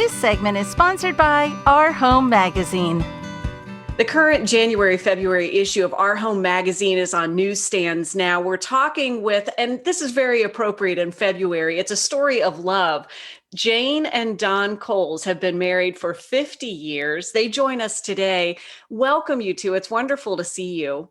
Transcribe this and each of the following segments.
This segment is sponsored by Our Home Magazine. The current January-February issue of Our Home Magazine is on newsstands now. We're talking with, and this is very appropriate in February, it's a story of love. Jane and Don Cowles have been married for 50 years. They join us today. Welcome, you two. It's wonderful to see you.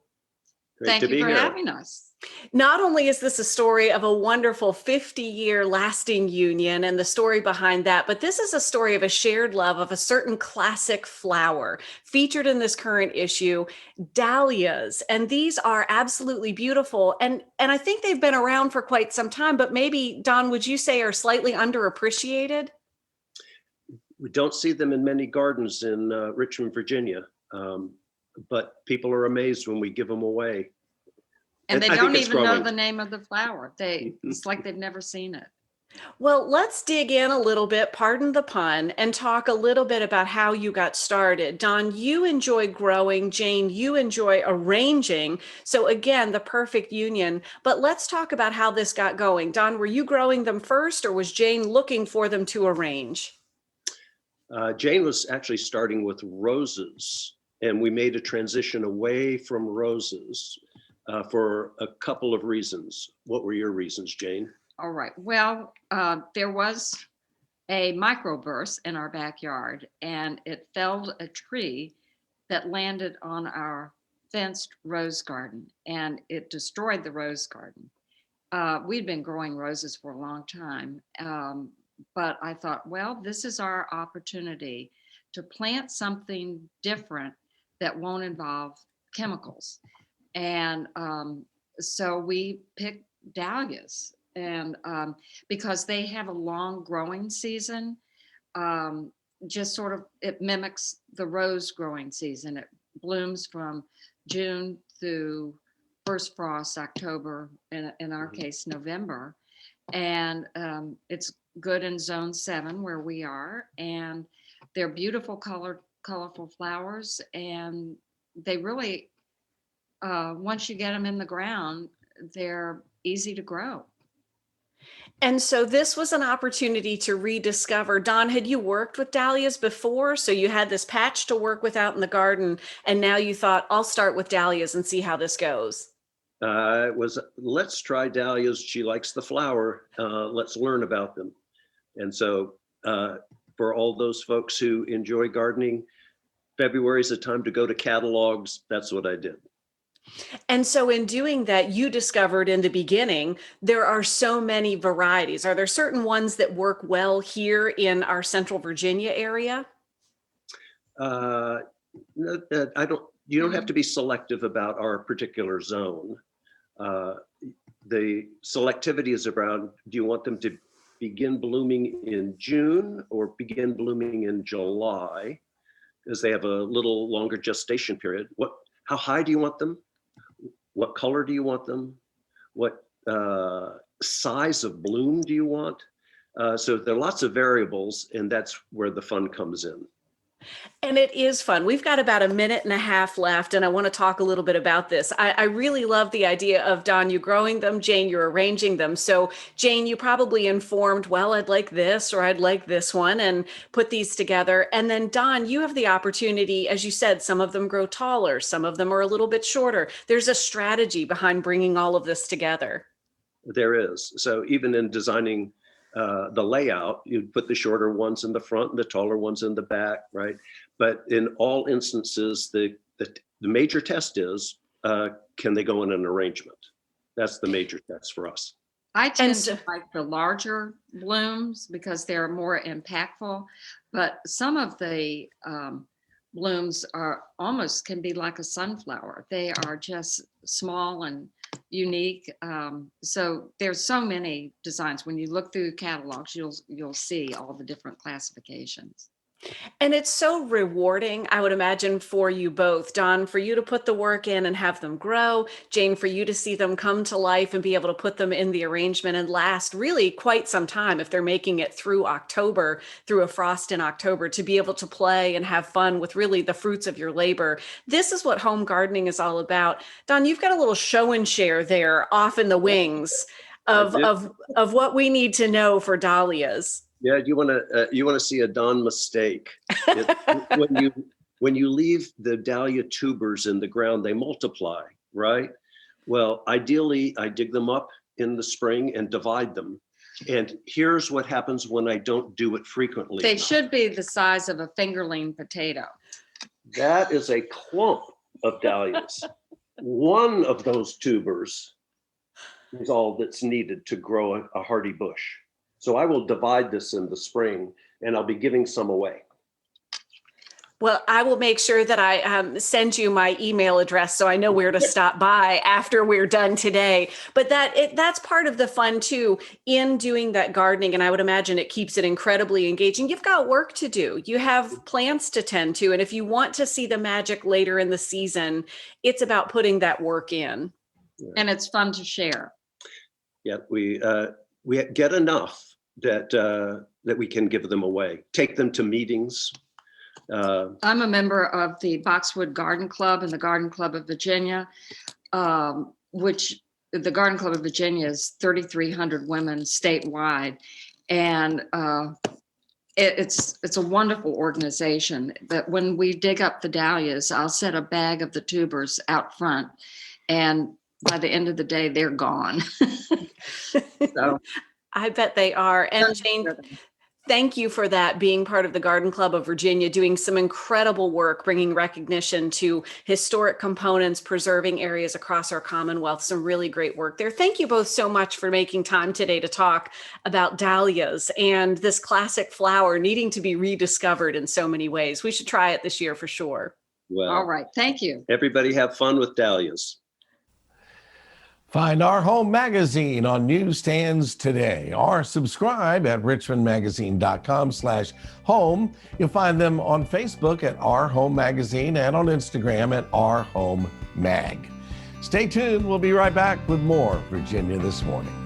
Thank you for having us. Not only is this a story of a wonderful 50-year lasting union and the story behind that, but this is a story of a shared love of a certain classic flower featured in this current issue, dahlias. And these are absolutely beautiful. And I think they've been around for quite some time, but maybe, Don, would you say are slightly underappreciated? We don't see them in many gardens in Richmond, Virginia, but people are amazed when we give them away. And they don't even know the name of the flower. It's like they've never seen it. Well, let's dig in a little bit, pardon the pun, and talk a little bit about how you got started. Don, you enjoy growing. Jane, you enjoy arranging. So again, the perfect union. But let's talk about how this got going. Don, were you growing them first, or was Jane looking for them to arrange? Jane was actually starting with roses, and we made a transition away from roses. For a couple of reasons. What were your reasons, Jane? All right. Well, there was a microburst in our backyard, and it felled a tree that landed on our fenced rose garden, and it destroyed the rose garden. We'd been growing roses for a long time, but I thought, well, this is our opportunity to plant something different that won't involve chemicals. And so we picked dahlias, and because they have a long growing season, just sort of, it mimics the rose growing season. It blooms from June through first frost, October, in our case, November. And it's good in zone 7 where we are. And they're beautiful colorful flowers. And they really, once you get them in the ground, they're easy to grow. And so this was an opportunity to rediscover. Don, had you worked with dahlias before? So you had this patch to work with out in the garden, and now you thought, I'll start with dahlias and see how this goes. It was, let's try dahlias. She likes the flower. Let's learn about them. And so for all those folks who enjoy gardening, February is a time to go to catalogs. That's what I did. And so in doing that, you discovered in the beginning, there are so many varieties. Are there certain ones that work well here in our Central Virginia area? You don't have to be selective about our particular zone. The selectivity is around, do you want them to begin blooming in June or begin blooming in July? Because they have a little longer gestation period. How high do you want them? What color do you want them? What size of bloom do you want? So there are lots of variables, and that's where the fun comes in. And it is fun. We've got about a minute and a half left, and I want to talk a little bit about this. I really love the idea of, Don, you growing them, Jane, you're arranging them. So Jane, you probably informed, well, I'd like this or I'd like this one, and put these together. And then Don, you have the opportunity, as you said, some of them grow taller, some of them are a little bit shorter. There's a strategy behind bringing all of this together. There is. So even in designing the layout, you'd put the shorter ones in the front and the taller ones in the back, right? But in all instances, the major test is, can they go in an arrangement? That's the major test for us. I tend to like the larger blooms because they're more impactful, but some of the blooms can be like a sunflower. They are just small and unique. So there's so many designs. When you look through catalogs, you'll see all the different classifications. And it's so rewarding, I would imagine, for you both. Don, for you to put the work in and have them grow. Jane, for you to see them come to life and be able to put them in the arrangement and last really quite some time if they're making it through October, through a frost in October, to be able to play and have fun with really the fruits of your labor. This is what home gardening is all about. Don, you've got a little show and share there off in the wings of what we need to know for dahlias. Yeah, you want to see a Don mistake. When you leave the dahlia tubers in the ground, they multiply, right? Well, ideally, I dig them up in the spring and divide them. And here's what happens when I don't do it frequently. They should be the size of a fingerling potato. That is a clump of dahlias. One of those tubers is all that's needed to grow a hardy bush. So I will divide this in the spring, and I'll be giving some away. Well, I will make sure that I send you my email address so I know where to stop by after we're done today. But that's part of the fun too in doing that gardening. And I would imagine it keeps it incredibly engaging. You've got work to do. You have plants to tend to. And if you want to see the magic later in the season, it's about putting that work in. And it's fun to share. Yeah, we get enough that we can give them away. Take them to meetings. I'm a member of the Boxwood Garden Club and the Garden Club of Virginia, which the Garden Club of Virginia is 3,300 women statewide. And it's a wonderful organization. But when we dig up the dahlias, I'll set a bag of the tubers out front, and by the end of the day, they're gone. So I bet they are. And Jane, thank you for that, being part of the Garden Club of Virginia, doing some incredible work, bringing recognition to historic components, preserving areas across our Commonwealth. Some really great work there. Thank you both so much for making time today to talk about dahlias and this classic flower needing to be rediscovered in so many ways. We should try it this year for sure. Well, all right. Thank you. Everybody have fun with dahlias. Find Our Home Magazine on newsstands today, or subscribe at richmondmagazine.com/home. You'll find them on Facebook at Our Home Magazine and on Instagram at Our Home Mag. Stay tuned. We'll be right back with more Virginia This Morning.